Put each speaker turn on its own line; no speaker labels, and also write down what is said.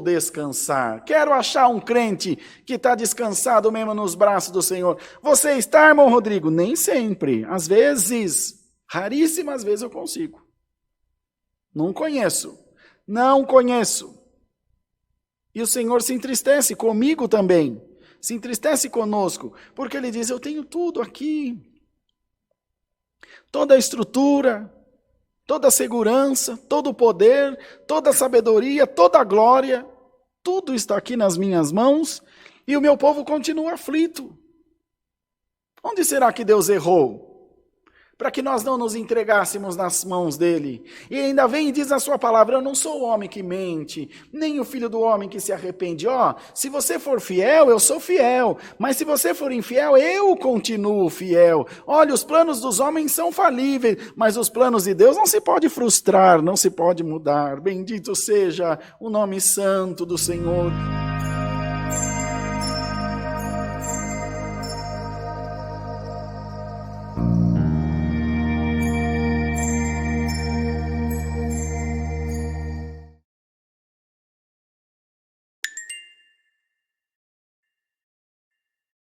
descansar. Quero achar um crente que está descansado mesmo nos braços do Senhor. Você está, irmão Rodrigo? Nem sempre. Às vezes, raríssimas vezes eu consigo. Não conheço. E o Senhor se entristece comigo também. Se entristece conosco. Porque Ele diz, eu tenho tudo aqui. Toda a estrutura, toda a segurança, todo o poder, toda a sabedoria, toda a glória. Tudo está aqui nas minhas mãos. E o meu povo continua aflito. Onde será que Deus errou? Para que nós não nos entregássemos nas mãos dele. E ainda vem e diz na sua palavra, eu não sou o homem que mente, nem o filho do homem que se arrepende. Se você for fiel, eu sou fiel. Mas se você for infiel, eu continuo fiel. Olha, os planos dos homens são falíveis, mas os planos de Deus não se pode frustrar, não se pode mudar. Bendito seja o nome santo do Senhor.